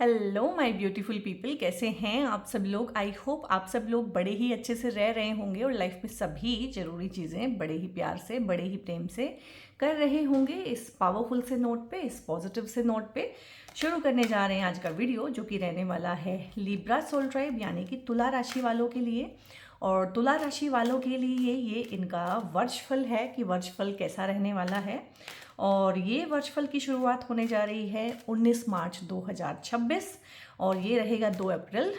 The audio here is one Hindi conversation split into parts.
हेलो माय ब्यूटीफुल पीपल, कैसे हैं आप सब लोग। आई होप आप सब लोग बड़े ही अच्छे से रह रहे होंगे और लाइफ में सभी ज़रूरी चीज़ें बड़े ही प्यार से, बड़े ही प्रेम से कर रहे होंगे। इस पावरफुल से नोट पे, इस पॉजिटिव से नोट पे शुरू करने जा रहे हैं आज का वीडियो, जो कि रहने वाला है लिब्रा सोल ट्राइब यानी कि तुला राशि वालों के लिए। और तुला राशि वालों के लिए ये इनका वर्षफल है कि वर्षफल कैसा रहने वाला है। और ये वर्षफल की शुरुआत होने जा रही है 19 मार्च 2026 और ये रहेगा 2 अप्रैल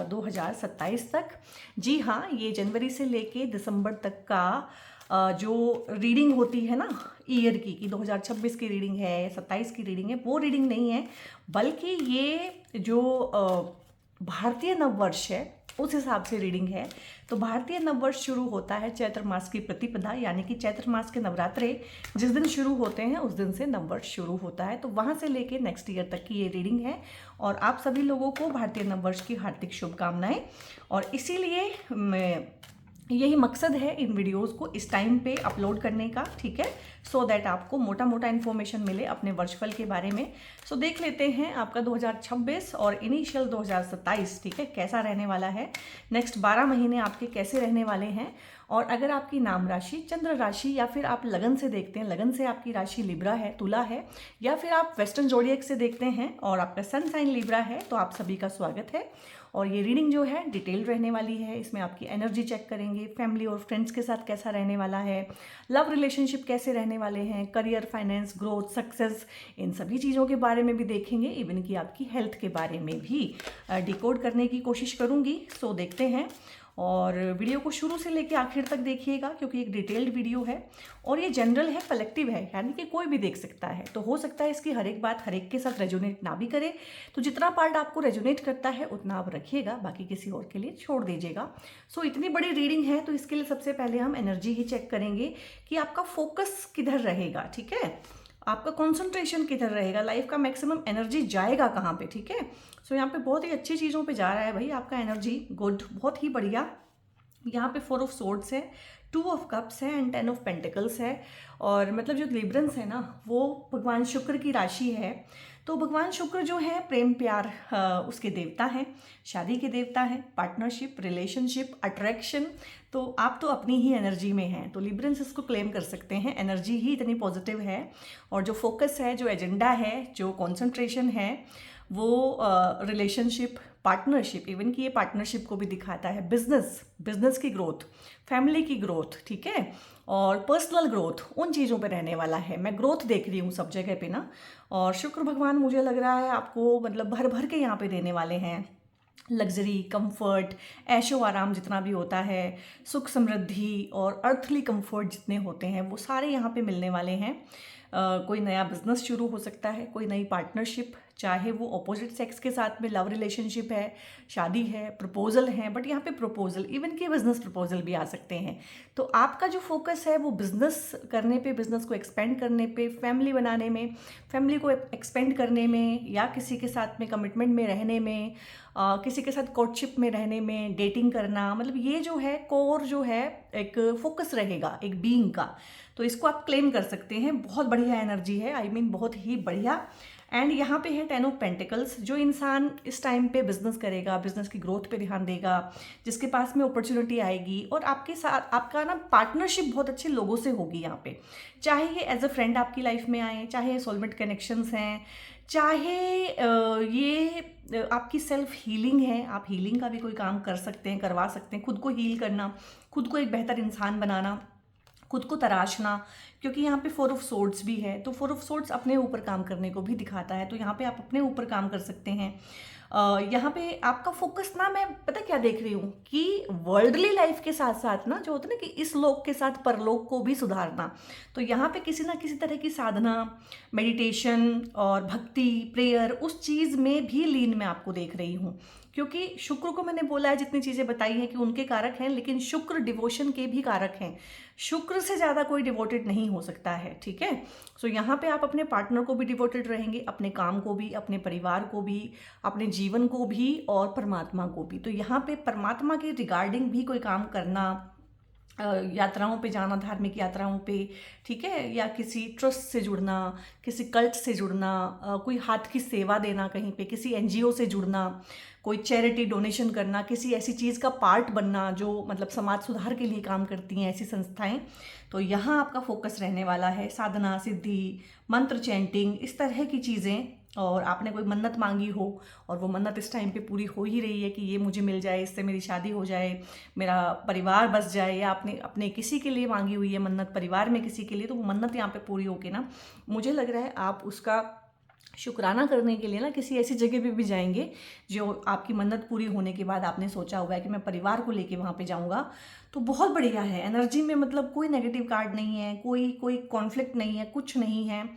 2027 तक। जी हाँ, ये जनवरी से लेके दिसंबर तक का जो रीडिंग होती है ना ईयर की 2026 की रीडिंग है, 27 की रीडिंग है, वो रीडिंग नहीं है, बल्कि ये जो भारतीय नववर्ष है उस हिसाब से रीडिंग है। तो भारतीय नववर्ष शुरू होता है चैत्र मास की प्रतिपदा यानी कि चैत्र मास के नवरात्रे जिस दिन शुरू होते हैं उस दिन से नववर्ष शुरू होता है। तो वहाँ से लेके नेक्स्ट ईयर तक की ये रीडिंग है और आप सभी लोगों को भारतीय नववर्ष की हार्दिक शुभकामनाएं। और इसीलिए यही मकसद है इन वीडियोस को इस टाइम पे अपलोड करने का, ठीक है, सो दैट आपको मोटा मोटा इन्फॉर्मेशन मिले अपने वर्षफल के बारे में। सो देख लेते हैं आपका 2026 और इनिशियल 2027, ठीक है, कैसा रहने वाला है। नेक्स्ट 12 महीने आपके कैसे रहने वाले हैं। और अगर आपकी नाम राशि, चंद्र राशि या फिर आप लगन से देखते हैं, लगन से आपकी राशि लिब्रा है, तुला है, या फिर आप वेस्टर्न जोडिएक से देखते हैं और आपका सन साइन लिब्रा है, तो आप सभी का स्वागत है। और ये रीडिंग जो है डिटेल रहने वाली है। इसमें आपकी एनर्जी चेक करेंगे, फैमिली और फ्रेंड्स के साथ कैसा रहने वाला है, लव रिलेशनशिप कैसे रहने वाले हैं, करियर, फाइनेंस, ग्रोथ, सक्सेस, इन सभी चीज़ों के बारे में भी देखेंगे। इवन कि आपकी हेल्थ के बारे में भी डिकोड करने की कोशिश करूँगी। सो देखते हैं और वीडियो को शुरू से लेकर आखिर तक देखिएगा क्योंकि एक डिटेल्ड वीडियो है और ये जनरल है, कलेक्टिव है, यानी कि कोई भी देख सकता है। तो हो सकता है इसकी हर एक बात हर एक के साथ रेजोनेट ना भी करे, तो जितना पार्ट आपको रेजोनेट करता है उतना आप रखिएगा, बाकी किसी और के लिए छोड़ दीजिएगा। सो इतनी बड़ी रीडिंग है तो इसके लिए सबसे पहले हम एनर्जी ही चेक करेंगे कि आपका फोकस किधर रहेगा, ठीक है, आपका कंसंट्रेशन किधर रहेगा, लाइफ का मैक्सिमम एनर्जी जाएगा कहाँ पे, ठीक है। सो यहाँ पे बहुत ही अच्छी चीज़ों पे जा रहा है भाई आपका एनर्जी, गुड, बहुत ही बढ़िया। यहाँ पे 4 ऑफ सोर्ड्स है, 2 ऑफ कप्स है एंड 10 ऑफ पेंटिकल्स है। और मतलब जो लिब्रंस है ना वो भगवान शुक्र की राशि है। तो भगवान शुक्र जो है प्रेम प्यार उसके देवता हैं, शादी के देवता हैं, पार्टनरशिप, रिलेशनशिप, अट्रैक्शन। तो आप तो अपनी ही एनर्जी में हैं, तो लिब्रंस इसको क्लेम कर सकते हैं, एनर्जी ही इतनी पॉजिटिव है। और जो फोकस है, जो एजेंडा है, जो कॉन्सेंट्रेशन है, वो रिलेशनशिप, पार्टनरशिप, इवन कि ये पार्टनरशिप को भी दिखाता है, बिजनेस की ग्रोथ, फैमिली की ग्रोथ, ठीक है, और पर्सनल ग्रोथ, उन चीज़ों पे रहने वाला है। मैं ग्रोथ देख रही हूँ सब जगह पे ना। और शुक्र भगवान मुझे लग रहा है आपको मतलब भर भर के यहाँ पे देने वाले हैं। लग्जरी, कंफर्ट, ऐशो आराम जितना भी होता है, सुख समृद्धि और अर्थली कंफर्ट जितने होते हैं वो सारे यहाँ पे मिलने वाले हैं। कोई नया बिजनेस शुरू हो सकता है, कोई नई पार्टनरशिप, चाहे वो अपोजिट सेक्स के साथ में लव रिलेशनशिप है, शादी है, प्रपोजल है, बट यहाँ पे प्रपोजल, इवन कि बिजनेस प्रपोजल भी आ सकते हैं। तो आपका जो फोकस है वो बिजनेस करने पे, बिजनेस को एक्सपेंड करने पे, फैमिली बनाने में, फैमिली को एक्सपेंड करने में, या किसी के साथ में कमिटमेंट में रहने में, किसी के साथ कोर्टशिप में रहने में, डेटिंग करना, मतलब ये जो है कोर जो है एक फोकस रहेगा एक बीइंग का। तो इसको आप क्लेम कर सकते हैं। बहुत बढ़िया एनर्जी है, आई मीन बहुत ही बढ़िया। एंड यहाँ पे है 10 ऑफ पेंटिकल्स। जो इंसान इस टाइम पे बिजनेस करेगा, बिजनेस की ग्रोथ पे ध्यान देगा, जिसके पास में अपॉर्चुनिटी आएगी और आपके साथ आपका ना पार्टनरशिप बहुत अच्छे लोगों से होगी यहाँ पे, चाहे ये एज अ फ्रेंड आपकी लाइफ में आए, चाहे सोलमेट कनेक्शंस हैं, चाहे ये आपकी सेल्फ हीलिंग है, आप हीलिंग का भी कोई काम कर सकते हैं, करवा सकते हैं, खुद को हील करना, खुद को एक बेहतर इंसान बनाना, खुद को तराशना, क्योंकि यहाँ पे 4 ऑफ सोर्ड्स भी है। तो 4 ऑफ सोर्ड्स अपने ऊपर काम करने को भी दिखाता है, तो यहाँ पे आप अपने ऊपर काम कर सकते हैं। यहाँ पे आपका फोकस ना, मैं पता क्या देख रही हूँ कि वर्ल्डली लाइफ के साथ साथ ना जो होता है ना कि इस लोक के साथ परलोक को भी सुधारना। तो यहाँ पे किसी ना किसी तरह की साधना, मेडिटेशन और भक्ति, प्रेयर, उस चीज़ में भी लीन मैं आपको देख रही हूँ। क्योंकि शुक्र को मैंने बोला है, जितनी चीज़ें बताई हैं कि उनके कारक हैं, लेकिन शुक्र डिवोशन के भी कारक हैं। शुक्र से ज़्यादा कोई डिवोटेड नहीं हो सकता है, ठीक है। सो यहाँ पे आप अपने पार्टनर को भी डिवोटेड रहेंगे, अपने काम को भी, अपने परिवार को भी, अपने जीवन को भी और परमात्मा को भी। तो यहाँ पे परमात्मा के रिगार्डिंग भी कोई काम करना, यात्राओं पे जाना, धार्मिक यात्राओं पे, ठीक है, या किसी ट्रस्ट से जुड़ना, किसी कल्ट से जुड़ना, कोई हाथ की सेवा देना कहीं पे, किसी एनजीओ से जुड़ना, कोई चैरिटी डोनेशन करना, किसी ऐसी चीज़ का पार्ट बनना जो मतलब समाज सुधार के लिए काम करती हैं ऐसी संस्थाएं। तो यहाँ आपका फोकस रहने वाला है साधना, सिद्धि, मंत्र चैंटिंग, इस तरह की चीज़ें। और आपने कोई मन्नत मांगी हो और वो मन्नत इस टाइम पे पूरी हो ही रही है कि ये मुझे मिल जाए, इससे मेरी शादी हो जाए, मेरा परिवार बस जाए, या आपने अपने किसी के लिए मांगी हुई है मन्नत, परिवार में किसी के लिए, तो वो मन्नत यहाँ पे पूरी होके ना, मुझे लग रहा है आप उसका शुक्राना करने के लिए ना किसी ऐसी जगह पे भी जाएंगे जो आपकी मन्नत पूरी होने के बाद आपने सोचा होगा कि मैं परिवार को लेके वहाँ पे जाऊँगा। तो बहुत बढ़िया है एनर्जी में, मतलब कोई नेगेटिव कार्ड नहीं है, कोई कोई कॉन्फ्लिक्ट नहीं है, कुछ नहीं है।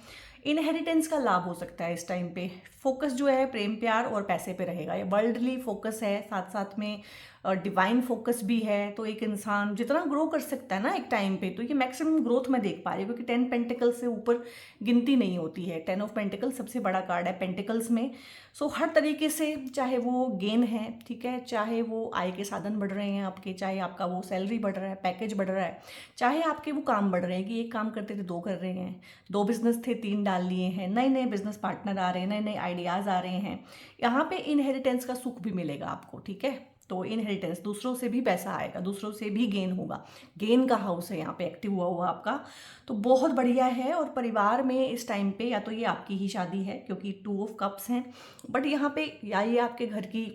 इनहेरिटेंस का लाभ हो सकता है इस टाइम पे। फोकस जो है प्रेम प्यार और पैसे पे रहेगा, ये वर्ल्डली फोकस है, साथ साथ में डिवाइन फोकस भी है। तो एक इंसान जितना ग्रो कर सकता है ना एक टाइम पे, तो ये मैक्सिमम ग्रोथ मैं देख पा रही हूँ, क्योंकि 10 पेंटिकल्स से ऊपर गिनती नहीं होती है। 10 ऑफ पेंटिकल्स सबसे बड़ा कार्ड है पेंटिकल्स में। सो हर तरीके से, चाहे वो गेन है, ठीक है, चाहे वो आय के साधन बढ़ रहे हैं आपके, चाहे आपका वो सैलरी बढ़ रहा है, पैकेज बढ़ रहा है, चाहे आपके वो काम बढ़ रहे हैं कि एक काम करते थे 2 कर रहे हैं, 2 बिजनेस थे 3 डाल लिए हैं, नए नए बिजनेस पार्टनर आ रहे हैं, नए नए आइडियाज़ आ रहे हैं। यहाँ पे इनहेरिटेंस का सुख भी मिलेगा आपको, ठीक है। तो इनहेरिटेंस, दूसरों से भी पैसा आएगा, दूसरों से भी गेन होगा, गेन का हाउस है यहाँ पे एक्टिव हुआ हुआ आपका, तो बहुत बढ़िया है। और परिवार में इस टाइम पे या तो ये आपकी ही शादी है क्योंकि 2 ऑफ कप्स हैं, बट यहाँ पे या ये आपके घर की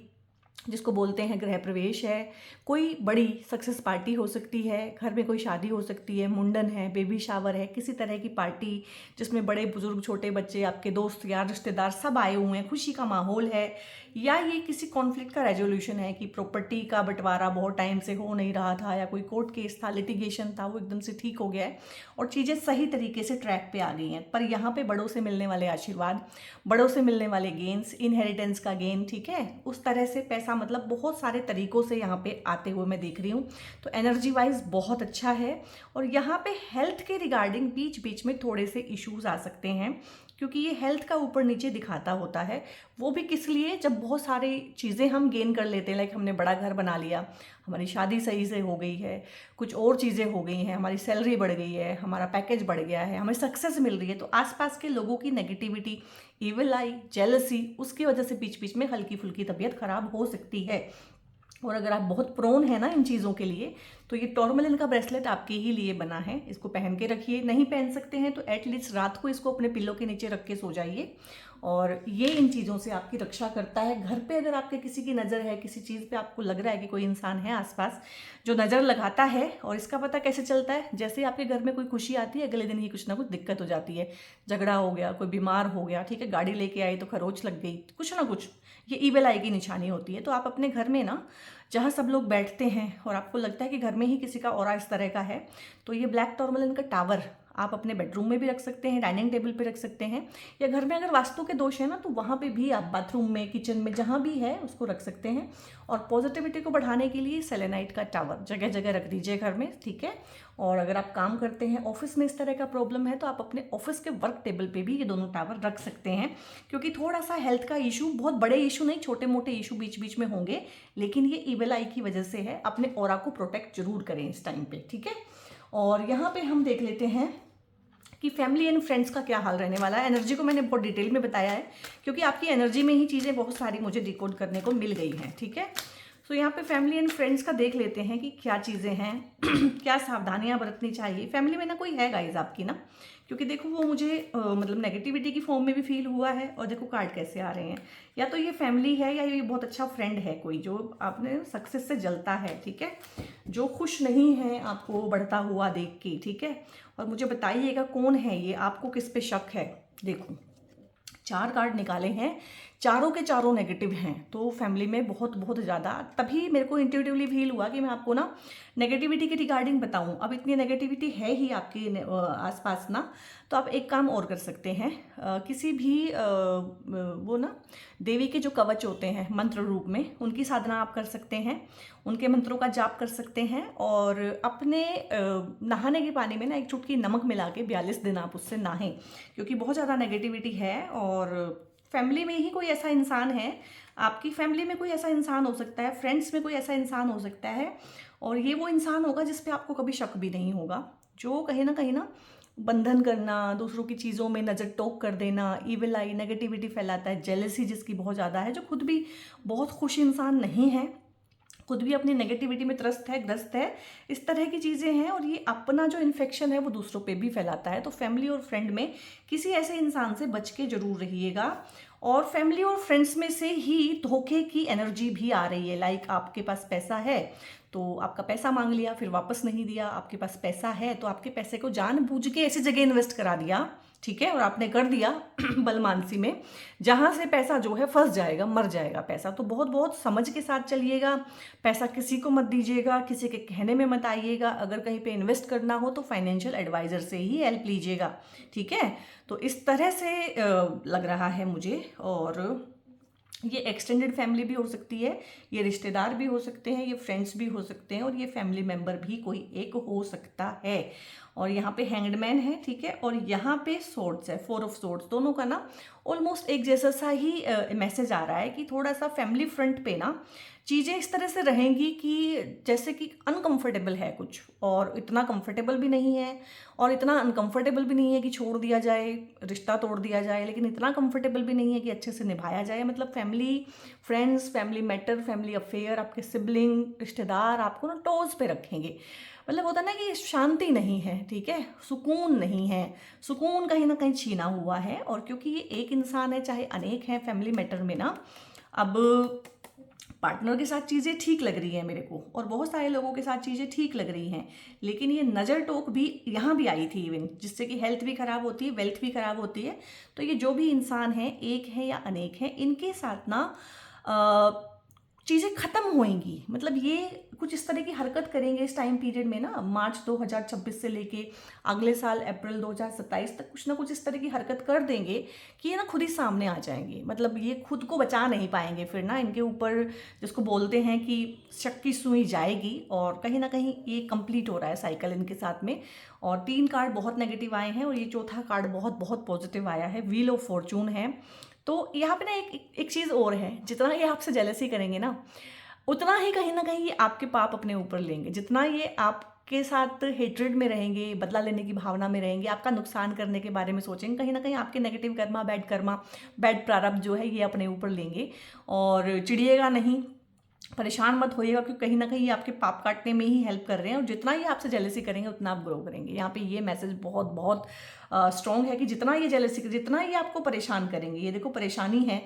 जिसको बोलते हैं गृह प्रवेश है, कोई बड़ी सक्सेस पार्टी हो सकती है, घर में कोई शादी हो सकती है, मुंडन है, बेबी शावर है, किसी तरह की पार्टी जिसमें बड़े बुजुर्ग, छोटे बच्चे, आपके दोस्त यार, रिश्तेदार सब आए हुए हैं, खुशी का माहौल है। या ये किसी कॉन्फ्लिक्ट का रेजोल्यूशन है कि प्रॉपर्टी का बंटवारा बहुत टाइम से हो नहीं रहा था, या कोई कोर्ट केस था, लिटिगेशन था, वो एकदम से ठीक हो गया है और चीज़ें सही तरीके से ट्रैक पे आ गई हैं। पर यहाँ पे बड़ों से मिलने वाले आशीर्वाद, बड़ों से मिलने वाले गेन्स, इनहेरिटेंस का गेन, ठीक है, उस तरह से पैसा, मतलब बहुत सारे तरीकों से यहाँ पे आते हुए मैं देख रही हूँ। तो एनर्जी वाइज बहुत अच्छा है। और यहाँ पे हेल्थ के रिगार्डिंग बीच बीच में थोड़े से इश्यूज आ सकते हैं, क्योंकि ये हेल्थ का ऊपर नीचे दिखाता होता है। वो भी किस लिए, जब बहुत सारी चीज़ें हम गेन कर लेते हैं, लाइक हमने बड़ा घर बना लिया, हमारी शादी सही से हो गई है, कुछ और चीज़ें हो गई हैं, हमारी सैलरी बढ़ गई है, हमारा पैकेज बढ़ गया है, हमें सक्सेस मिल रही है, तो आसपास के लोगों की नेगेटिविटी, इविल आई, जेलसी, उसकी वजह से बीच बीच में हल्की फुल्की तबीयत खराब हो सकती है। और अगर आप बहुत प्रोन है ना इन चीज़ों के लिए, तो ये टॉर्मलिन का ब्रेसलेट आपके ही लिए बना है, इसको पहन के रखिए। नहीं पहन सकते हैं तो एटलीस्ट रात को इसको अपने पिल्लो के नीचे रख के सो जाइए, और ये इन चीज़ों से आपकी रक्षा करता है। घर पे अगर आपके किसी की नज़र है, किसी चीज़ पे आपको लग रहा है कि कोई इंसान है आसपास जो नज़र लगाता है, और इसका पता कैसे चलता है, जैसे आपके घर में कोई खुशी आती है, अगले दिन ही कुछ ना कुछ दिक्कत हो जाती है, झगड़ा हो गया, कोई बीमार हो गया, ठीक है, गाड़ी लेके आई तो खरोच लग गई, कुछ ना कुछ, ये ईविल आई की निशानी होती है। तो आप अपने घर में ना, जहाँ सब लोग बैठते हैं और आपको लगता है कि घर में ही किसी का ऑरा इस तरह का है, तो ये ब्लैक टॉर्मलिन का टावर आप अपने बेडरूम में भी रख सकते हैं, डाइनिंग टेबल पे रख सकते हैं, या घर में अगर वास्तु के दोष है ना तो वहाँ पे भी आप बाथरूम में, किचन में, जहाँ भी है उसको रख सकते हैं। और पॉजिटिविटी को बढ़ाने के लिए सेलेनाइट का टावर जगह जगह रख दीजिए घर में, ठीक है। और अगर आप काम करते हैं ऑफिस में, इस तरह का प्रॉब्लम है, तो आप अपने ऑफिस के वर्क टेबल पे भी ये दोनों टावर रख सकते हैं, क्योंकि थोड़ा सा हेल्थ का इशू, बहुत बड़े इशू नहीं, छोटे मोटे इशू बीच बीच में होंगे, लेकिन ये ईविल आई की वजह से है। अपने ऑरा को प्रोटेक्ट जरूर करें इस टाइम पे, ठीक है। और यहाँ पे हम देख लेते हैं कि फैमिली एंड फ्रेंड्स का क्या हाल रहने वाला है। एनर्जी को मैंने बहुत डिटेल में बताया है, क्योंकि आपकी एनर्जी में ही चीज़ें बहुत सारी मुझे डिकोड करने को मिल गई हैं, ठीक है। तो यहाँ पे फैमिली एंड फ्रेंड्स का देख लेते हैं कि क्या चीज़ें हैं क्या सावधानियां बरतनी चाहिए। फैमिली में ना कोई है गाइज आपकी ना, क्योंकि देखो वो मुझे मतलब नेगेटिविटी की फॉर्म में भी फील हुआ है, और देखो कार्ड कैसे आ रहे हैं, या तो ये फैमिली है या ये बहुत अच्छा फ्रेंड है कोई जो आपने सक्सेस से जलता है, ठीक है, जो खुश नहीं है आपको बढ़ता हुआ देख के, ठीक है। और मुझे बताइएगा कौन है ये, आपको किस पे शक है। देखो 4 कार्ड निकाले हैं, चारों के चारों नेगेटिव हैं, तो फैमिली में बहुत बहुत ज़्यादा, तभी मेरे को इंट्यूटिवली फील हुआ कि मैं आपको ना नेगेटिविटी के रिगार्डिंग बताऊं। अब इतनी नेगेटिविटी है ही आपके आसपास ना, तो आप एक काम और कर सकते हैं, किसी भी वो ना देवी के जो कवच होते हैं मंत्र रूप में, उनकी साधना आप कर सकते हैं, उनके मंत्रों का जाप कर सकते हैं, और अपने नहाने के पानी में ना एक चुटकी नमक मिला के 42 दिन आप उससे नहाएं, क्योंकि बहुत ज़्यादा नेगेटिविटी है और फैमिली में ही कोई ऐसा इंसान है, आपकी फैमिली में कोई ऐसा इंसान हो सकता है, फ्रेंड्स में कोई ऐसा इंसान हो सकता है, और ये वो इंसान होगा जिस पे आपको कभी शक भी नहीं होगा, जो कहीं ना बंधन करना, दूसरों की चीज़ों में नज़र टोक कर देना, इविल आई, नेगेटिविटी फैलाता है, जेलसी जिसकी बहुत ज़्यादा है, जो खुद भी बहुत खुश इंसान नहीं है, खुद भी अपनी नेगेटिविटी में त्रस्त है, ग्रस्त है, इस तरह की चीज़ें हैं, और ये अपना जो इन्फेक्शन है वो दूसरों पे भी फैलाता है। तो फैमिली और फ्रेंड में किसी ऐसे इंसान से बच के जरूर रहिएगा। और फैमिली और फ्रेंड्स में से ही धोखे की एनर्जी भी आ रही है। लाइक आपके पास पैसा है तो आपका पैसा मांग लिया, फिर वापस नहीं दिया। आपके पास पैसा है तो आपके पैसे को जानबूझ के ऐसी जगह इन्वेस्ट करा दिया, ठीक है, और आपने कर दिया बलमानसी में, जहाँ से पैसा जो है फंस जाएगा, मर जाएगा पैसा। तो बहुत बहुत समझ के साथ चलिएगा। पैसा किसी को मत दीजिएगा, किसी के कहने में मत आइएगा। अगर कहीं पे इन्वेस्ट करना हो तो फाइनेंशियल एडवाइजर से ही हेल्प लीजिएगा, ठीक है। तो इस तरह से लग रहा है मुझे। और ये एक्सटेंडेड फैमिली भी हो सकती है, ये रिश्तेदार भी हो सकते हैं, ये फ्रेंड्स भी हो सकते हैं, और ये फैमिली मेम्बर भी कोई एक हो सकता है। और यहाँ पे हैंग्ड है, ठीक है, और यहाँ पे सोर्ड्स है, 4 ऑफ सोर्ड्स, दोनों का ना ऑलमोस्ट एक जैसा सा ही मैसेज आ रहा है कि थोड़ा सा फैमिली फ्रंट पे ना चीज़ें इस तरह से रहेंगी कि जैसे कि अनकंफर्टेबल है कुछ, और इतना कंफर्टेबल भी नहीं है, और इतना अनकंफर्टेबल भी नहीं है कि छोड़ दिया जाए, रिश्ता तोड़ दिया जाए, लेकिन इतना कंफर्टेबल भी नहीं है कि अच्छे से निभाया जाए। मतलब family, friends, family matter, family affair, आपके सिबलिंग, रिश्तेदार आपको ना टोज पे रखेंगे। मतलब होता है ना कि शांति नहीं है, ठीक है, सुकून नहीं है, सुकून कहीं ना कहीं छीना हुआ है। और क्योंकि ये एक इंसान है, चाहे अनेक है फैमिली मैटर में ना, अब पार्टनर के साथ चीज़ें ठीक लग रही है मेरे को, और बहुत सारे लोगों के साथ चीज़ें ठीक लग रही हैं, लेकिन ये नज़र टोक भी यहाँ भी आई थी इवन, जिससे कि हेल्थ भी ख़राब होती है, वेल्थ भी ख़राब होती है। तो ये जो भी इंसान है, एक है या अनेक है, इनके साथ ना चीज़ें ख़त्म होएंगी। मतलब ये कुछ इस तरह की हरकत करेंगे इस टाइम पीरियड में ना, मार्च 2026 से लेके अगले साल अप्रैल 2027 तक कुछ ना कुछ इस तरह की हरकत कर देंगे कि ये ना खुद ही सामने आ जाएंगे। मतलब ये खुद को बचा नहीं पाएंगे फिर ना, इनके ऊपर जिसको बोलते हैं कि शक की सुई जाएगी, और कहीं ना कहीं ये कंप्लीट हो रहा है साइकिल इनके साथ में। और 3 कार्ड बहुत नेगेटिव आए हैं, और ये चौथा कार्ड बहुत बहुत पॉजिटिव आया है, व्हील ऑफ फॉर्चून है। तो यहाँ पे ना एक चीज़ और है, जितना ये आपसे जेलसी करेंगे ना, उतना ही कहीं ना कहीं ये आपके पाप अपने ऊपर लेंगे। जितना ये आपके साथ हेट्रेड में रहेंगे, बदला लेने की भावना में रहेंगे, आपका नुकसान करने के बारे में सोचेंगे, कहीं ना कहीं आपके नेगेटिव कर्मा, बैड प्रारब्ध जो है ये अपने ऊपर लेंगे। और चिड़िएगा नहीं, परेशान मत होइएगा, क्योंकि कहीं ना कहीं ये आपके पाप काटने में ही हेल्प कर रहे हैं। और जितना ये आपसे जेलसी करेंगे उतना आप ग्रो करेंगे। यहाँ पे ये मैसेज बहुत बहुत स्ट्रॉन्ग है कि जितना ये जेलसी, जितना ये आपको परेशान करेंगे, ये देखो परेशानी है,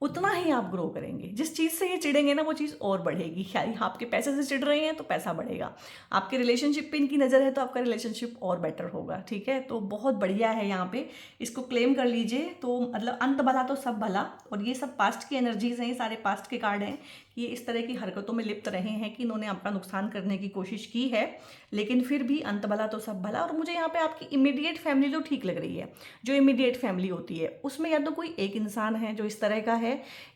उतना ही आप ग्रो करेंगे। जिस चीज़ से ये चिढ़ेंगे ना वो चीज़ और बढ़ेगी। यानी आपके पैसे से चिढ़ रहे हैं तो पैसा बढ़ेगा, आपके रिलेशनशिप पे इनकी नज़र है तो आपका रिलेशनशिप और बेटर होगा, ठीक है। तो बहुत बढ़िया है, यहाँ पे इसको क्लेम कर लीजिए। तो मतलब अंत भला तो सब भला, और ये सब पास्ट की एनर्जीज हैं, ये सारे पास्ट के कार्ड हैं। ये इस तरह की हरकतों में लिप्त रहे हैं कि इन्होंने आपका नुकसान करने की कोशिश की है, लेकिन फिर भी अंत भला तो सब भला। और मुझे यहाँ पे आपकी इमीडिएट फैमिली तो ठीक लग रही है। जो इमीडिएट फैमिली होती है उसमें या तो कोई एक इंसान है जो इस तरह का है,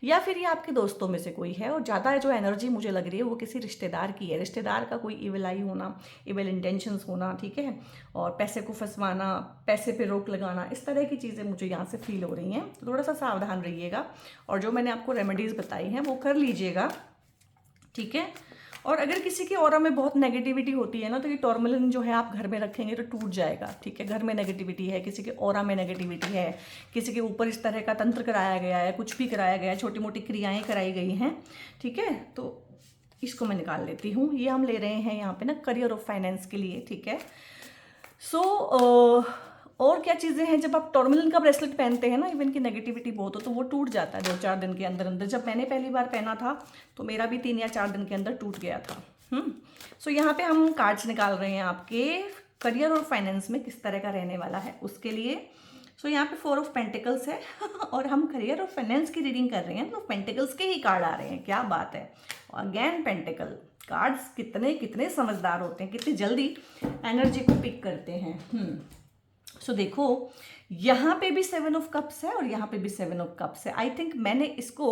या फिर ये आपके दोस्तों में से कोई है। और ज़्यादा जो एनर्जी मुझे लग रही है वो किसी रिश्तेदार की है, रिश्तेदार का कोई इविल आई होना, इविल इंटेंशंस होना, ठीक है, और पैसे को फंसवाना, पैसे पे रोक लगाना, इस तरह की चीज़ें मुझे यहाँ से फील हो रही हैं। तो थोड़ा सा सावधान रहिएगा, और जो मैंने आपको रेमेडीज़ बताई हैं वो कर लीजिएगा, ठीक है। और अगर किसी के ऑरा में बहुत नेगेटिविटी होती है ना, तो ये टॉर्मलिन जो है आप घर में रखेंगे तो टूट जाएगा, ठीक है। घर में नेगेटिविटी है, किसी के ऑरा में नेगेटिविटी है, किसी के ऊपर इस तरह का तंत्र कराया गया है, कुछ भी कराया गया है, छोटी मोटी क्रियाएं कराई गई हैं, ठीक है। तो इसको मैं निकाल लेती हूँ। ये हम ले रहे हैं यहाँ पे ना करियर और फाइनेंस के लिए, ठीक है। सो और क्या चीज़ें हैं, जब आप टॉर्मलिन का ब्रेसलेट पहनते हैं ना, इवन की नेगेटिविटी बहुत हो तो वो टूट जाता है 2-4 दिन के अंदर अंदर। जब मैंने पहली बार पहना था तो मेरा भी 3 या 4 दिन के अंदर टूट गया था। सो यहाँ पे हम कार्ड्स निकाल रहे हैं आपके करियर और फाइनेंस में किस तरह का रहने वाला है उसके लिए। सो यहाँ पे 4 ऑफ पेंटिकल्स है और हम करियर और फाइनेंस की रीडिंग कर रहे हैं, तो पेंटिकल्स के ही कार्ड आ रहे हैं, क्या बात है। अगेन पेंटिकल कार्ड्स कितने कितने समझदार होते हैं, कितनी जल्दी एनर्जी को पिक करते हैं। सो देखो यहाँ पे भी 7 ऑफ कप्स है और यहाँ पे भी 7 ऑफ कप्स है। आई थिंक मैंने इसको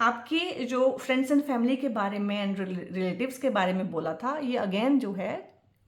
आपके जो फ्रेंड्स एंड फैमिली के बारे में एंड रिलेटिव्स के बारे में बोला था। ये अगेन जो है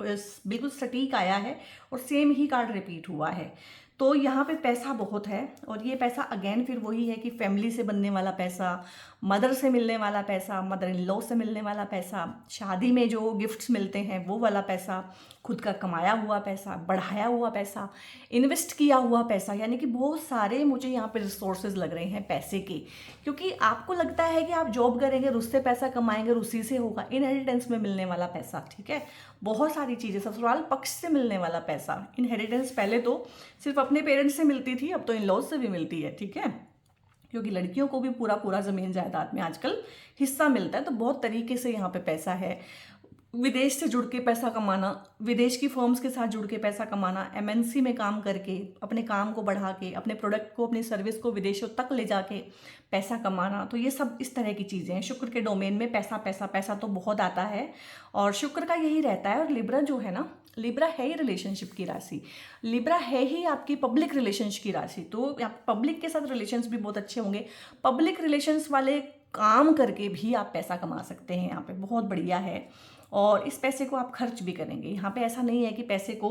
बिल्कुल सटीक आया है और सेम ही कार्ड रिपीट हुआ है। तो यहाँ पे पैसा बहुत है, और ये पैसा अगेन फिर वही है कि फैमिली से बनने वाला पैसा, मदर से मिलने वाला पैसा, मदर इन लॉ से मिलने वाला पैसा, शादी में जो गिफ्ट्स मिलते हैं वो वाला पैसा, खुद का कमाया हुआ पैसा, बढ़ाया हुआ पैसा, इन्वेस्ट किया हुआ पैसा, यानी कि बहुत सारे मुझे यहाँ पे रिसोर्सेज लग रहे हैं पैसे के। क्योंकि आपको लगता है कि आप जॉब करेंगे और उससे पैसा कमाएंगे और उसी से होगा, इनहेरिटेंस में मिलने वाला पैसा, ठीक है, बहुत सारी चीज़ें, ससुराल पक्ष से मिलने वाला पैसा। इनहेरिटेंस पहले तो सिर्फ अपने पेरेंट्स से मिलती थी, अब तो इन लॉज से भी मिलती है, ठीक है, क्योंकि लड़कियों को भी पूरा पूरा ज़मीन जायदाद में आजकल हिस्सा मिलता है। तो बहुत तरीके से यहाँ पे पैसा है। विदेश से जुड़ के पैसा कमाना, विदेश की फर्म्स के साथ जुड़ के पैसा कमाना, एमएनसी में काम करके अपने काम को बढ़ा के, अपने प्रोडक्ट को, अपनी सर्विस को विदेशों तक ले जाके पैसा कमाना, तो ये सब इस तरह की चीज़ें हैं। शुक्र के डोमेन में पैसा पैसा पैसा तो बहुत आता है, और शुक्र का यही रहता है। और लिब्रा जो है ना, लिब्रा है ही रिलेशनशिप की राशि, लिब्रा है ही आपकी पब्लिक रिलेशंस की राशि। तो पब्लिक के साथ रिलेशंस भी बहुत अच्छे होंगे। पब्लिक रिलेशंस वाले काम करके भी आप पैसा कमा सकते हैं, यहाँ पे बहुत बढ़िया है। और इस पैसे को आप खर्च भी करेंगे। यहाँ पे ऐसा नहीं है कि पैसे को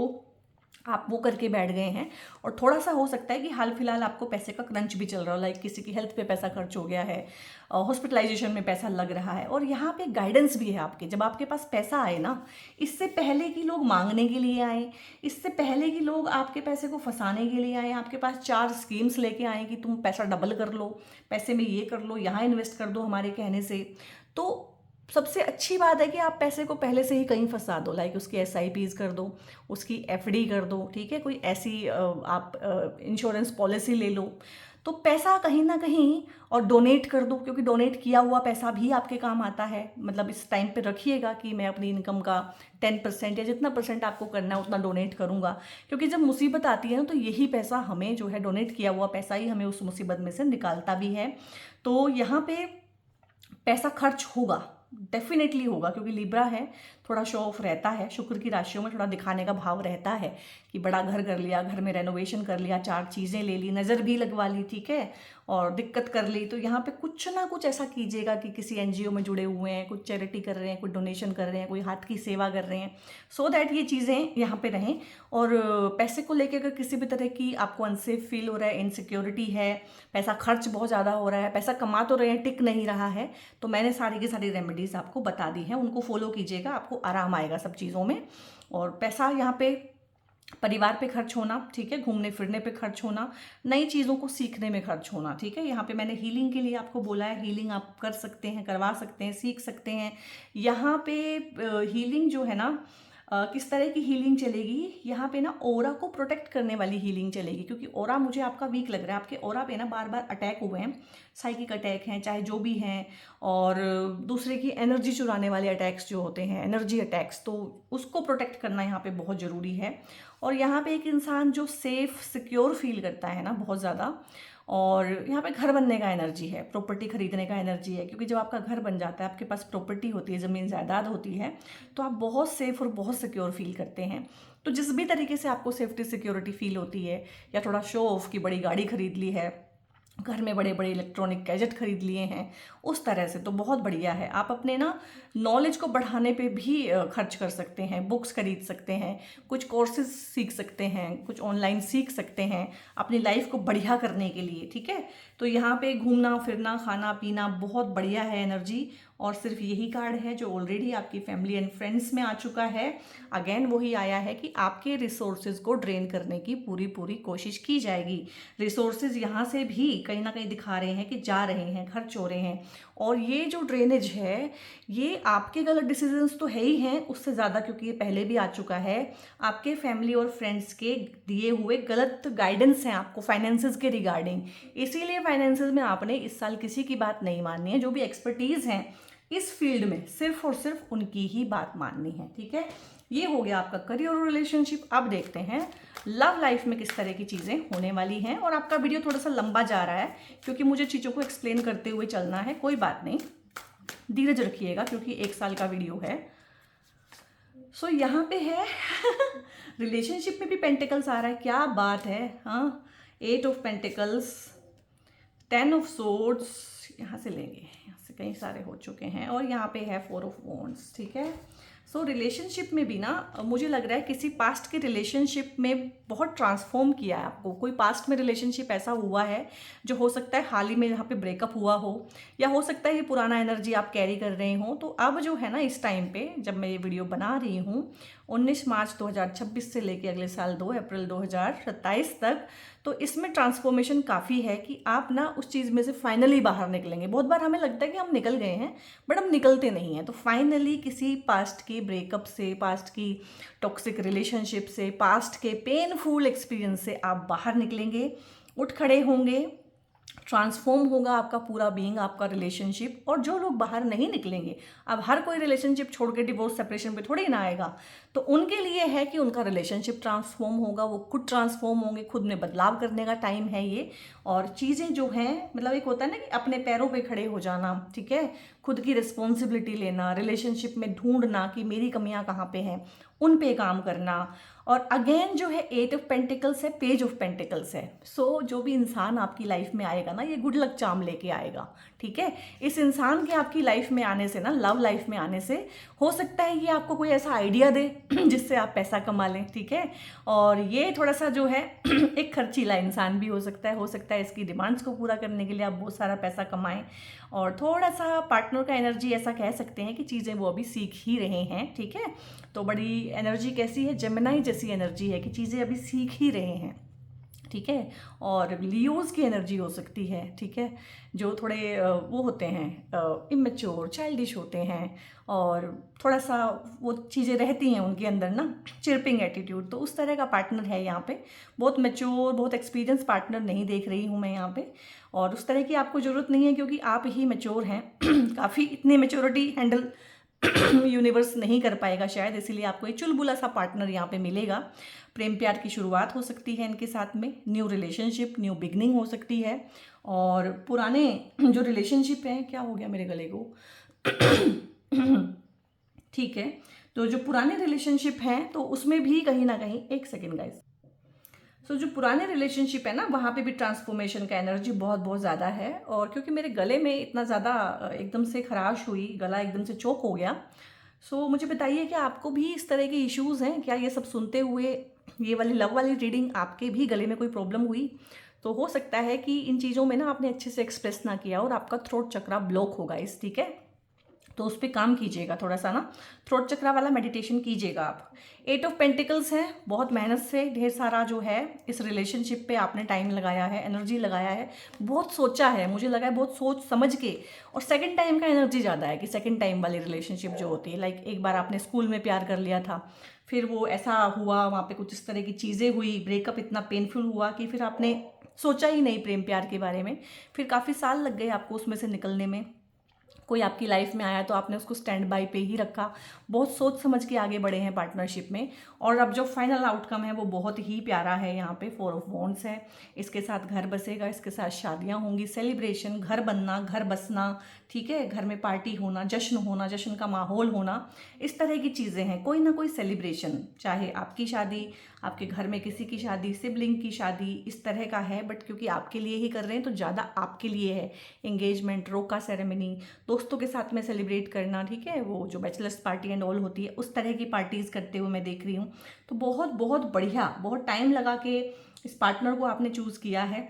आप वो करके बैठ गए हैं। और थोड़ा सा हो सकता है कि हाल फिलहाल आपको पैसे का क्रंच भी चल रहा हो, लाइक किसी की हेल्थ पे पैसा खर्च हो गया है, हॉस्पिटलाइजेशन में पैसा लग रहा है। और यहाँ पे गाइडेंस भी है आपके, जब आपके पास पैसा आए ना, इससे पहले कि लोग मांगने के लिए आए, इससे पहले कि लोग आपके पैसे को फंसाने के लिए आए, आपके पास 4 स्कीम्स लेके आए कि तुम पैसा डबल कर लो, पैसे में ये कर लो, यहाँ इन्वेस्ट कर दो हमारे कहने से। तो सबसे अच्छी बात है कि आप पैसे को पहले से ही कहीं फंसा दो, लाइक उसकी SIPs कर दो, उसकी FD कर दो, ठीक है, कोई ऐसी आप इंश्योरेंस पॉलिसी ले लो। तो पैसा कहीं ना कहीं, और डोनेट कर दो, क्योंकि डोनेट किया हुआ पैसा भी आपके काम आता है। मतलब इस टाइम पे रखिएगा कि मैं अपनी इनकम का 10% या जितना % आपको करना है उतना डोनेट करूँगा, क्योंकि जब मुसीबत आती है ना, तो यही पैसा हमें जो है, डोनेट किया हुआ पैसा ही हमें उस मुसीबत में से निकालता भी है। तो यहाँ पे पैसा खर्च होगा, डेफिनेटली होगा, क्योंकि लिब्रा है, थोड़ा शो ऑफ रहता है। शुक्र की राशियों में थोड़ा दिखाने का भाव रहता है कि बड़ा घर कर लिया, घर में रेनोवेशन कर लिया, 4 चीज़ें ले ली, नज़र भी लगवा ली, ठीक है, और दिक्कत कर ली। तो यहाँ पे कुछ ना कुछ ऐसा कीजिएगा कि किसी NGO में जुड़े हुए हैं, कुछ चैरिटी कर रहे हैं, कुछ डोनेशन कर रहे हैं, कोई हाथ की सेवा कर रहे हैं, सो दैट ये चीज़ें यहाँ पे रहें। और पैसे को लेकर अगर किसी भी तरह की आपको अनसेफ फील हो रहा है, इनसिक्योरिटी है, पैसा खर्च बहुत ज़्यादा हो रहा है, पैसा कमा तो रहे हैं, टिक नहीं रहा है, तो मैंने सारी की सारी रेमेडीज़ आपको बता दी हैं, उनको फॉलो कीजिएगा, आपको आराम आएगा सब चीज़ों में। और पैसा यहाँ पे परिवार पे खर्च होना, ठीक है, घूमने फिरने पे खर्च होना, नई चीज़ों को सीखने में खर्च होना, ठीक है। यहाँ पे मैंने हीलिंग के लिए आपको बोला है, हीलिंग आप कर सकते हैं, करवा सकते हैं, सीख सकते हैं। यहाँ पे हीलिंग जो है ना, किस तरह की हीलिंग चलेगी, यहाँ पे ना ऑरा को प्रोटेक्ट करने वाली हीलिंग चलेगी, क्योंकि ऑरा मुझे आपका वीक लग रहा है। आपके ऑरा पे ना बार बार अटैक हुए हैं, साइकिक अटैक हैं, चाहे जो भी हैं, और दूसरे की एनर्जी चुराने वाले अटैक्स जो होते हैं, एनर्जी अटैक्स, तो उसको प्रोटेक्ट करना यहाँ पे बहुत ज़रूरी है। और यहाँ पे एक इंसान जो सेफ सिक्योर फील करता है ना बहुत ज़्यादा, और यहाँ पे घर बनने का एनर्जी है, प्रॉपर्टी खरीदने का एनर्जी है, क्योंकि जब आपका घर बन जाता है, आपके पास प्रॉपर्टी होती है, ज़मीन जायदाद होती है, तो आप बहुत सेफ और बहुत सिक्योर फील करते हैं। तो जिस भी तरीके से आपको सेफ्टी सिक्योरिटी फील होती है, या थोड़ा शो ऑफ की बड़ी गाड़ी खरीद ली है, घर में बड़े बड़े इलेक्ट्रॉनिक गैजेट खरीद लिए हैं, उस तरह से तो बहुत बढ़िया है। आप अपने ना नॉलेज को बढ़ाने पे भी खर्च कर सकते हैं, बुक्स खरीद सकते हैं, कुछ कोर्सेज सीख सकते हैं, कुछ ऑनलाइन सीख सकते हैं अपनी लाइफ को बढ़िया करने के लिए, ठीक है। तो यहाँ पे घूमना फिरना, खाना पीना बहुत बढ़िया है एनर्जी। और सिर्फ यही कार्ड है जो ऑलरेडी आपकी फैमिली एंड फ्रेंड्स में आ चुका है। अगेन वही आया है कि आपके रिसोर्सेज को ड्रेन करने की पूरी पूरी कोशिश की जाएगी। रिसोर्सेज यहाँ से भी कहीं ना कहीं दिखा रहे हैं कि जा रहे हैं, खर्च हो रहे हैं। और ये जो ड्रेनेज है, ये आपके गलत डिसीजंस तो है ही हैं, उससे ज़्यादा, क्योंकि ये पहले भी आ चुका है, आपके फैमिली और फ्रेंड्स के दिए हुए गलत गाइडेंस हैं आपको फाइनेंसेस के रिगार्डिंग। इसीलिए फाइनेंसेस में आपने इस साल किसी की बात नहीं माननी है। जो भी एक्सपर्टीज़ हैं इस फील्ड में, सिर्फ और सिर्फ उनकी ही बात माननी है, ठीक है। ये हो गया आपका करियर और रिलेशनशिप। अब देखते हैं लव लाइफ में किस तरह की चीज़ें होने वाली हैं। और आपका वीडियो थोड़ा सा लंबा जा रहा है, क्योंकि मुझे चीज़ों को एक्सप्लेन करते हुए चलना है। कोई बात नहीं, धीरज रखिएगा, क्योंकि 1 साल का वीडियो है। सो यहाँ पे है रिलेशनशिप में भी पेंटिकल्स आ रहा है, क्या बात है। हाँ, 8 ऑफ पेंटिकल्स, 10 ऑफ सोर्ड्स, यहाँ से लेंगे, यहाँ से कई सारे हो चुके हैं। और यहाँ पे है 4 ऑफ वॉन्ड्स, ठीक है। सो रिलेशनशिप में भी ना मुझे लग रहा है किसी पास्ट के रिलेशनशिप में बहुत ट्रांसफॉर्म किया है आपको। कोई पास्ट में रिलेशनशिप ऐसा हुआ है जो हो सकता है हाल ही में यहाँ पे ब्रेकअप हुआ हो, या हो सकता है ये पुराना एनर्जी आप कैरी कर रहे हो। तो अब जो है ना इस टाइम पे जब मैं ये वीडियो बना रही हूँ 19 मार्च 2026 से लेके अगले साल 2 अप्रैल 2027 तक, तो इसमें ट्रांसफॉर्मेशन काफ़ी है कि आप ना उस चीज़ में से फाइनली बाहर निकलेंगे। बहुत बार हमें लगता है कि हम निकल गए हैं बट हम निकलते नहीं हैं। तो फाइनली किसी पास्ट के ब्रेकअप से, पास्ट की टॉक्सिक रिलेशनशिप से, पास्ट के पेनफुल एक्सपीरियंस से आप बाहर निकलेंगे, उठ खड़े होंगे, ट्रांसफॉर्म होगा आपका पूरा बीइंग, आपका रिलेशनशिप। और जो लोग बाहर नहीं निकलेंगे, अब हर कोई रिलेशनशिप छोड़ के डिवोर्स सेपरेशन पे थोड़ी ना आएगा, तो उनके लिए है कि उनका रिलेशनशिप ट्रांसफॉर्म होगा, वो खुद ट्रांसफॉर्म होंगे, खुद में बदलाव करने का टाइम है ये। और चीज़ें जो हैं, मतलब एक होता है ना कि अपने पैरों पे खड़े हो जाना, ठीक है, खुद की रिस्पॉन्सिबिलिटी लेना, रिलेशनशिप में ढूंढना कि मेरी कमियां कहाँ पे हैं, उन पे काम करना। और अगेन जो है 8 ऑफ पेंटिकल्स है, पेज ऑफ पेंटिकल्स है। सो जो भी इंसान आपकी लाइफ में आएगा ना, ये गुड लक चार्म लेके आएगा, ठीक है। इस इंसान के आपकी लाइफ में आने से ना, लव लाइफ में आने से हो सकता है ये आपको कोई ऐसा आइडिया दे जिससे आप पैसा कमा लें, ठीक है। और ये थोड़ा सा जो है एक खर्चीला इंसान भी हो सकता है इसकी डिमांड्स को पूरा करने के लिए आप बहुत सारा पैसा कमाएं। और थोड़ा सा पार्टनर का एनर्जी ऐसा कह सकते हैं कि चीज़ें वो अभी सीख ही रहे हैं, ठीक है। तो बड़ी एनर्जी कैसी है, जेमिनाई जैसी एनर्जी है कि चीज़ें अभी सीख ही रहे हैं, ठीक है। और लियोज की एनर्जी हो सकती है, ठीक है, जो थोड़े वो होते हैं इमेच्योर, चाइल्डिश होते हैं, और थोड़ा सा वो चीज़ें रहती हैं उनके अंदर ना, चिरपिंग एटीट्यूड। तो उस तरह का पार्टनर है यहाँ पे। बहुत मैच्योर, बहुत एक्सपीरियंस पार्टनर नहीं देख रही हूँ मैं यहाँ पे। और उस तरह की आपको ज़रूरत नहीं है क्योंकि आप ही मैच्योर हैं काफ़ी इतनी मैच्योरिटी हैंडल यूनिवर्स नहीं कर पाएगा शायद, इसीलिए आपको एक चुलबुला सा पार्टनर यहाँ पे मिलेगा। प्रेम प्यार की शुरुआत हो सकती है इनके साथ में, न्यू रिलेशनशिप, न्यू बिगनिंग हो सकती है। और पुराने जो रिलेशनशिप हैं, क्या हो गया मेरे गले को ठीक है, तो जो पुराने रिलेशनशिप हैं तो उसमें भी कहीं ना कहीं, एक सेकेंड गाइस, सो जो पुराने रिलेशनशिप है ना, वहाँ पे भी ट्रांसफॉर्मेशन का एनर्जी बहुत बहुत ज़्यादा है। और क्योंकि मेरे गले में इतना ज़्यादा एकदम से खराश हुई, गला एकदम से चोक हो गया। सो मुझे बताइए कि आपको भी इस तरह के इश्यूज़ हैं क्या? ये सब सुनते हुए ये वाली लव वाली रीडिंग आपके भी गले में कोई प्रॉब्लम हुई तो हो सकता है कि इन चीज़ों में ना आपने अच्छे से एक्सप्रेस ना किया और आपका थ्रोट चक्रा ब्लॉक होगा इस, ठीक है। तो उस पर काम कीजिएगा थोड़ा सा ना, थ्रोट चक्रा वाला मेडिटेशन कीजिएगा आप। 8 ऑफ पेंटिकल्स है, बहुत मेहनत से ढेर सारा जो है इस रिलेशनशिप पे आपने टाइम लगाया है, एनर्जी लगाया है, बहुत सोचा है, मुझे लगा है बहुत सोच समझ के। और सेकंड टाइम का एनर्जी ज़्यादा है कि सेकंड टाइम वाली रिलेशनशिप जो होती है, लाइक एक बार आपने स्कूल में प्यार कर लिया था, फिर वो ऐसा हुआ, वहाँ पे कुछ इस तरह की चीज़ें हुई, ब्रेकअप इतना पेनफुल हुआ कि फिर आपने सोचा ही नहीं प्रेम प्यार के बारे में, फिर काफ़ी साल लग गए आपको उसमें से निकलने में। कोई आपकी लाइफ में आया तो आपने उसको स्टैंड बाय पे ही रखा, बहुत सोच समझ के आगे बढ़े हैं पार्टनरशिप में। और अब जो फाइनल आउटकम है वो बहुत ही प्यारा है। यहाँ पे 4 ऑफ वॉन्ड्स है, इसके साथ घर बसेगा, इसके साथ शादियाँ होंगी, सेलिब्रेशन, घर बनना, घर बसना, ठीक है, घर में पार्टी होना, जश्न का माहौल होना, इस तरह की चीज़ें हैं। कोई ना कोई सेलिब्रेशन, चाहे आपकी शादी, आपके घर में किसी की शादी, सिबलिंग की शादी, इस तरह का है। बट क्योंकि आपके लिए ही कर रहे हैं तो ज़्यादा आपके लिए है। एंगेजमेंट, रोका सेरेमनी, दोस्तों के साथ में सेलिब्रेट करना, ठीक है, वो जो बैचलर्स पार्टी एंड ऑल होती है उस तरह की पार्टीज़ करते हुए मैं देख रही हूँ। तो बहुत बहुत बढ़िया, बहुत टाइम लगा के इस पार्टनर को आपने चूज़ किया है।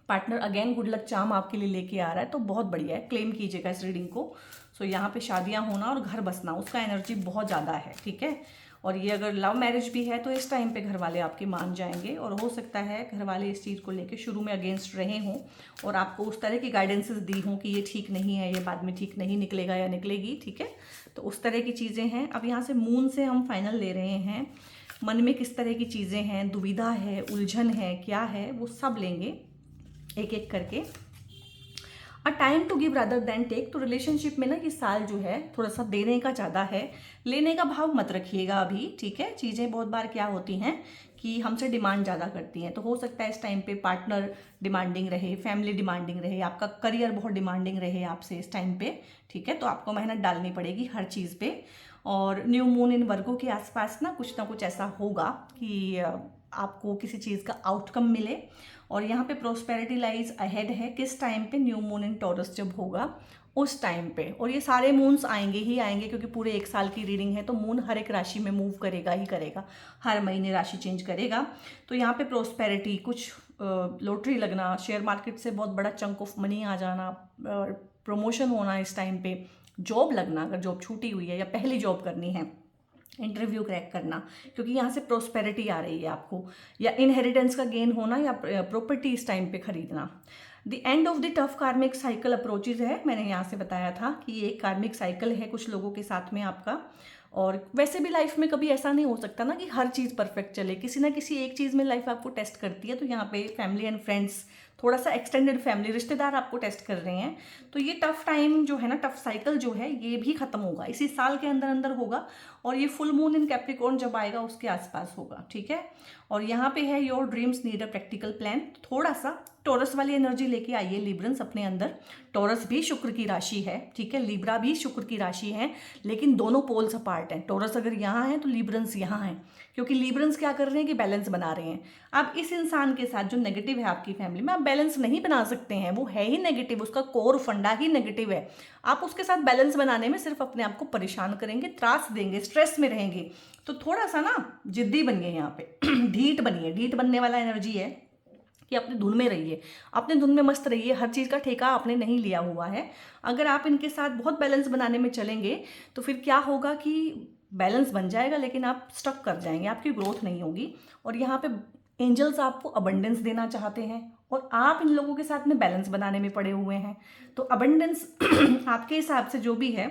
Partner again good luck charm आपके लिए लेके आ रहा है, तो बहुत बढ़िया है, क्लेम कीजिएगा इस रीडिंग को। सो यहाँ पे शादियाँ होना और घर बसना, उसका एनर्जी बहुत ज़्यादा है, ठीक है। और ये अगर लव मैरिज भी है तो इस टाइम पे घर वाले आपके मान जाएंगे। और हो सकता है घर वाले इस चीज़ को लेके शुरू में अगेंस्ट रहे हों और आपको उस तरह की गाइडेंसेस दी हों कि ये ठीक नहीं है, ये बाद में ठीक नहीं निकलेगा या निकलेगी, ठीक है। तो उस तरह की चीज़ें हैं। अब यहाँ से मून से हम फाइनल ले रहे हैं, मन में किस तरह की चीज़ें हैं, दुविधा है, उलझन है, क्या है, वो सब लेंगे एक एक करके। A time to give rather than take. तो रिलेशनशिप में ना ये साल जो है थोड़ा सा देने का ज़्यादा है, लेने का भाव मत रखिएगा अभी, ठीक है। चीज़ें बहुत बार क्या होती हैं कि हमसे डिमांड ज़्यादा करती हैं, तो हो सकता है इस टाइम पे पार्टनर डिमांडिंग रहे, फैमिली डिमांडिंग रहे, आपका करियर बहुत डिमांडिंग रहे आपसे इस टाइम पे, ठीक है। तो आपको मेहनत डालनी पड़ेगी हर चीज़ पे। और न्यू मून इन वर्गो के आसपास ना कुछ ऐसा होगा कि आपको किसी चीज़ का आउटकम मिले। और यहाँ पे प्रोस्पेरिटी लाइज अहेड है, किस टाइम पे, न्यू मून इन टॉरस जब होगा उस टाइम पे। और ये सारे मून्स आएंगे ही आएंगे, क्योंकि पूरे 1 साल की रीडिंग है, तो मून हर एक राशि में मूव करेगा ही करेगा, हर महीने राशि चेंज करेगा। तो यहाँ पे प्रोस्पेरिटी, कुछ लॉटरी लगना, शेयर मार्केट से बहुत बड़ा चंक ऑफ मनी आ जाना, प्रमोशन होना इस टाइम पे, जॉब लगना अगर जॉब छूटी हुई है या पहली जॉब करनी है, इंटरव्यू क्रैक करना, क्योंकि यहाँ से प्रोस्पेरिटी आ रही है आपको, या इनहेरिटेंस का गेन होना, या प्रॉपर्टी इस टाइम पे खरीदना। The end of the tough कार्मिक साइकिल अप्रोचेज है, मैंने यहाँ से बताया था कि ये एक कार्मिक साइकिल है कुछ लोगों के साथ में आपका। और वैसे भी लाइफ में कभी ऐसा नहीं हो सकता ना कि हर चीज़ परफेक्ट चले, किसी ना किसी एक चीज़ में लाइफ आपको टेस्ट करती है। तो यहाँ पे फैमिली एंड फ्रेंड्स, थोड़ा सा एक्सटेंडेड फैमिली, रिश्तेदार आपको टेस्ट कर रहे हैं। तो ये टफ टाइम जो है ना, टफ साइकिल जो है, ये भी खत्म होगा, इसी साल के अंदर अंदर होगा। और ये फुल मून इन कैप्रिकॉर्न जब आएगा उसके आसपास होगा, ठीक है। और यहाँ पे है your dreams need a practical plan, थोड़ा सा टॉरस वाली एनर्जी लेके आइए लिब्रन्स अपने अंदर। टॉरस भी शुक्र की राशि है, ठीक है, लिब्रा भी शुक्र की राशि है, लेकिन दोनों पोल्स अपार्ट हैं। टॉरस अगर यहाँ है तो लिब्रन्स यहाँ हैं, क्योंकि लिब्रन्स क्या कर रहे हैं कि बैलेंस बना रहे हैं। आप इस इंसान के साथ जो नेगेटिव है आपकी फैमिली में, आप बैलेंस नहीं बना सकते हैं, वो है ही नेगेटिव, उसका कोर फंडा ही नेगेटिव है। आप उसके साथ बैलेंस बनाने में सिर्फ अपने आप को परेशान करेंगे, त्रास देंगे, स्ट्रेस में रहेंगे। तो थोड़ा सा ना जिद्दी बनिए यहाँ पे ढीठ बनिए, ढीठ बनने वाला एनर्जी है कि अपनी धुन में रहिए, अपने धुन में मस्त रहिए, हर चीज़ का ठेका आपने नहीं लिया हुआ है। अगर आप इनके साथ बहुत बैलेंस बनाने में चलेंगे तो फिर क्या होगा कि बैलेंस बन जाएगा, लेकिन आप स्टक कर जाएंगे, आपकी ग्रोथ नहीं होगी। और यहाँ पे एंजल्स आपको अबंडेंस देना चाहते हैं, और आप इन लोगों के साथ में बैलेंस बनाने में पड़े हुए हैं। तो अबंडेंस आपके हिसाब से जो भी है,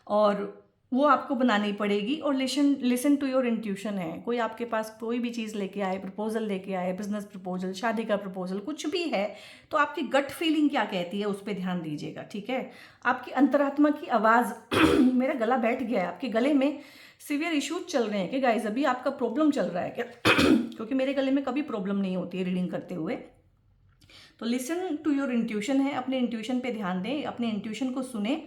और वो आपको बनानी पड़ेगी। और लिसन टू योर इंट्यूशन है, कोई आपके पास कोई भी चीज़ लेके आए, प्रपोजल लेके आए, बिजनेस प्रपोजल, शादी का प्रपोजल, कुछ भी है, तो आपकी गट फीलिंग क्या कहती है उस पर ध्यान दीजिएगा, ठीक है। आपकी अंतरात्मा की आवाज़ मेरा गला बैठ गया है, आपके गले में सीवियर इश्यूज चल रहे हैं कि गाइज, अभी आपका प्रॉब्लम चल रहा है क्या क्योंकि मेरे गले में कभी प्रॉब्लम नहीं होती है रीडिंग करते हुए। तो लिसन टू योर इंट्यूशन है, अपने इंट्यूशन पे ध्यान दें, अपने इंट्यूशन को सुने।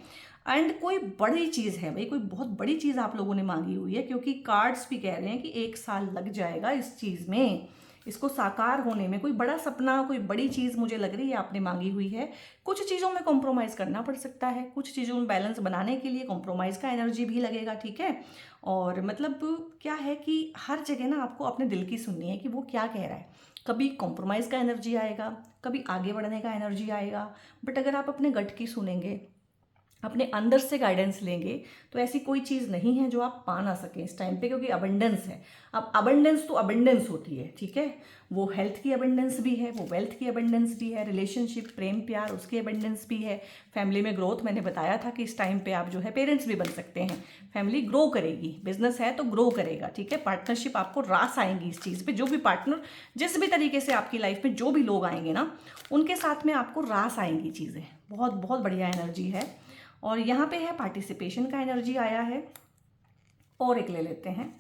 एंड कोई बड़ी चीज़ है भाई, कोई बहुत बड़ी चीज़ आप लोगों ने मांगी हुई है, क्योंकि कार्ड्स भी कह रहे हैं कि 1 साल लग जाएगा इस चीज़ में, इसको साकार होने में। कोई बड़ा सपना, कोई बड़ी चीज़ मुझे लग रही है आपने मांगी हुई है। कुछ चीज़ों में कॉम्प्रोमाइज़ करना पड़ सकता है, कुछ चीज़ों में बैलेंस बनाने के लिए कॉम्प्रोमाइज़ का एनर्जी भी लगेगा, ठीक है। और मतलब क्या है कि हर जगह ना आपको अपने दिल की सुननी है कि वो क्या कह रहा है। कभी कॉम्प्रोमाइज़ का एनर्जी आएगा, कभी आगे बढ़ने का एनर्जी आएगा, बट अगर आप अपने गट की सुनेंगे, अपने अंदर से गाइडेंस लेंगे, तो ऐसी कोई चीज़ नहीं है जो आप पा ना सकें इस टाइम पे, क्योंकि अबंडेंस है। अब अबंडेंस तो अबंडेंस होती है, ठीक है, वो हेल्थ की अबंडेंस भी है, वो वेल्थ की अबंडेंस भी है, रिलेशनशिप, प्रेम प्यार, उसकी अबंडेंस भी है। फैमिली में ग्रोथ, मैंने बताया था कि इस टाइम पे आप जो है पेरेंट्स भी बन सकते हैं, फैमिली ग्रो करेगी, बिजनेस है तो ग्रो करेगा, ठीक है। पार्टनरशिप, आपको रास आएंगी इस चीज़ पे, जो भी पार्टनर, जिस भी तरीके से आपकी लाइफ में जो भी लोग आएंगे ना, उनके साथ में आपको रास आएंगी चीज़ें। बहुत बहुत बढ़िया एनर्जी है। और यहाँ पे है पार्टिसिपेशन का एनर्जी आया है, और एक ले लेते हैं।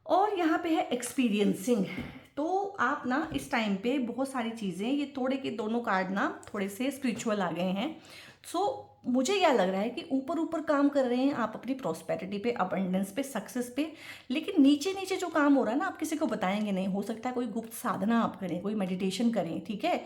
और यहाँ पे है एक्सपीरियंसिंग। तो आप ना इस टाइम पे बहुत सारी चीज़ें, ये थोड़े के दोनों कार्ड ना थोड़े से स्पिरिचुअल आ गए हैं। सो मुझे क्या लग रहा है कि ऊपर ऊपर काम कर रहे हैं आप अपनी प्रॉस्पेरिटी पे, अबंडेंस पे, सक्सेस पे, लेकिन नीचे नीचे जो काम हो रहा है ना, आप किसी को बताएंगे नहीं। हो सकता है कोई गुप्त साधना आप करें, कोई मेडिटेशन करें, ठीक है,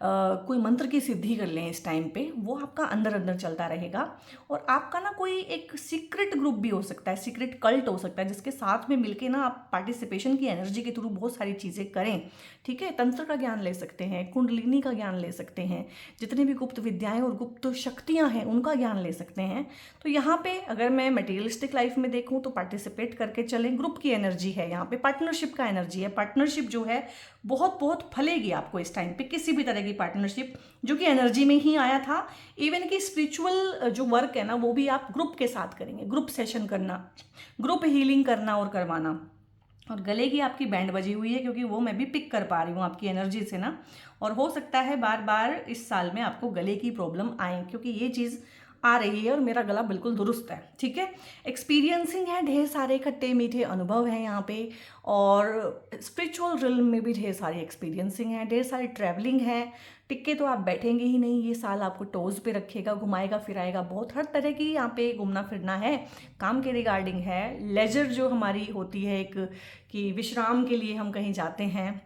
कोई मंत्र की सिद्धि कर लें इस टाइम पे, वो आपका अंदर अंदर चलता रहेगा। और आपका ना कोई एक सीक्रेट ग्रुप भी हो सकता है, सीक्रेट कल्ट हो सकता है, जिसके साथ में मिलके ना आप पार्टिसिपेशन की एनर्जी के थ्रू बहुत सारी चीज़ें करें, ठीक है। तंत्र का ज्ञान ले सकते हैं, कुंडलिनी का ज्ञान ले सकते हैं, जितनी भी गुप्त विद्याएं और गुप्त शक्तियां हैं उनका ज्ञान ले सकते हैं। तो यहाँ पे अगर मैं मटेरियलिस्टिक लाइफ में देखूँ तो पार्टिसिपेट करके चलें, ग्रुप की एनर्जी है यहाँ पे, पार्टनरशिप का एनर्जी है। पार्टनरशिप जो है बहुत बहुत फलेगी आपको इस टाइम पे, किसी भी तरह की पार्टनरशिप, जो कि एनर्जी में ही आया था। इवन कि स्पिरिचुअल जो वर्क है ना, वो भी आप ग्रुप के साथ करेंगे, ग्रुप सेशन करना, ग्रुप हीलिंग करना और करवाना। और गले की आपकी बैंड बजी हुई है, क्योंकि वो मैं भी पिक कर पा रही हूँ आपकी एनर्जी से ना। और हो सकता है बार बार इस साल में आपको गले की प्रॉब्लम आए, क्योंकि ये चीज़ आ रही है और मेरा गला बिल्कुल दुरुस्त है, ठीक है। एक्सपीरियंसिंग है, ढेर सारे खट्टे मीठे अनुभव हैं यहाँ पे। और स्पिरिचुअल रिल्म में भी ढेर सारी एक्सपीरियंसिंग है, ढेर सारी ट्रैवलिंग है, टिक्के तो आप बैठेंगे ही नहीं, ये साल आपको टोज पे रखेगा, घुमाएगा फिराएगा बहुत। हर तरह की यहाँ पे घूमना फिरना है, काम के रिगार्डिंग है। लेजर जो हमारी होती है एक, कि विश्राम के लिए हम कहीं जाते हैं,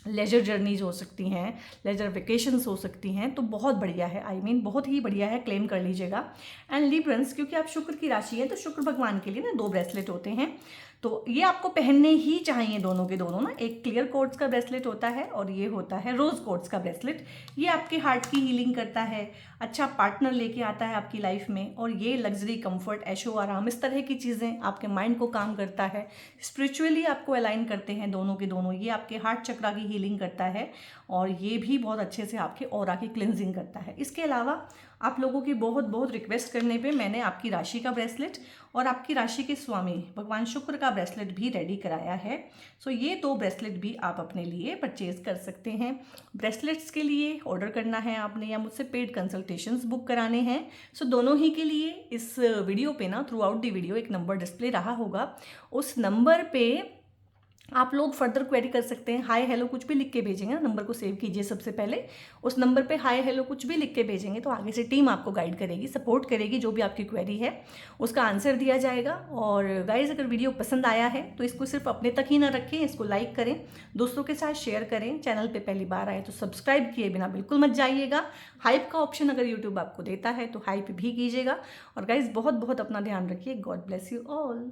लेजर जर्नीज हो सकती हैं, लेजर वेकेशंस हो सकती हैं, तो बहुत बढ़िया है। बहुत ही बढ़िया है, क्लेम कर लीजिएगा। एंड लिब्रंस, क्योंकि आप शुक्र की राशि है तो शुक्र भगवान के लिए ना 2 ब्रेसलेट होते हैं, तो ये आपको पहनने ही चाहिए दोनों के दोनों ना। एक क्लियर क्वार्ट्ज का ब्रेसलेट होता है और ये होता है रोज क्वार्ट्ज का ब्रेसलेट। ये आपके हार्ट की हीलिंग करता है, अच्छा पार्टनर लेके आता है आपकी लाइफ में, और ये लग्जरी, कंफर्ट, ऐशो आराम, इस तरह की चीज़ें आपके माइंड को काम करता है। स्पिरिचुअली आपको अलाइन करते हैं दोनों के दोनों। ये आपके हार्ट चक्रा की हीलिंग करता है और ये भी बहुत अच्छे से आपके ऑरा की क्लिनजिंग करता है। इसके अलावा आप लोगों की बहुत बहुत रिक्वेस्ट करने पे मैंने आपकी राशि का ब्रेसलेट और आपकी राशि के स्वामी भगवान शुक्र का ब्रेसलेट भी रेडी कराया है। सो ये 2 ब्रेसलेट भी आप अपने लिए परचेज कर सकते हैं। ब्रेसलेट्स के लिए ऑर्डर करना है आपने या मुझसे पेड कंसल्टेशंस बुक कराने हैं, सो दोनों ही के लिए इस वीडियो पे ना थ्रू आउट दी वीडियो एक नंबर डिस्प्ले रहा होगा, उस नंबर पे आप लोग फर्दर क्वेरी कर सकते हैं। हाय हेलो कुछ भी लिख के भेजेंगे ना, नंबर को सेव कीजिए सबसे पहले। उस नंबर पे हाय हेलो कुछ भी लिख के भेजेंगे तो आगे से टीम आपको गाइड करेगी, सपोर्ट करेगी। जो भी आपकी क्वेरी है उसका आंसर दिया जाएगा। और गाइज, अगर वीडियो पसंद आया है तो इसको सिर्फ अपने तक ही ना रखें, इसको लाइक करें, दोस्तों के साथ शेयर करें। चैनल पर पहली बार आए तो सब्सक्राइब किए बिना बिल्कुल मत जाइएगा। हाइप का ऑप्शन अगर यूट्यूब आपको देता है तो हाइप भी कीजिएगा। और गाइज, बहुत बहुत अपना ध्यान रखिए। God bless you all.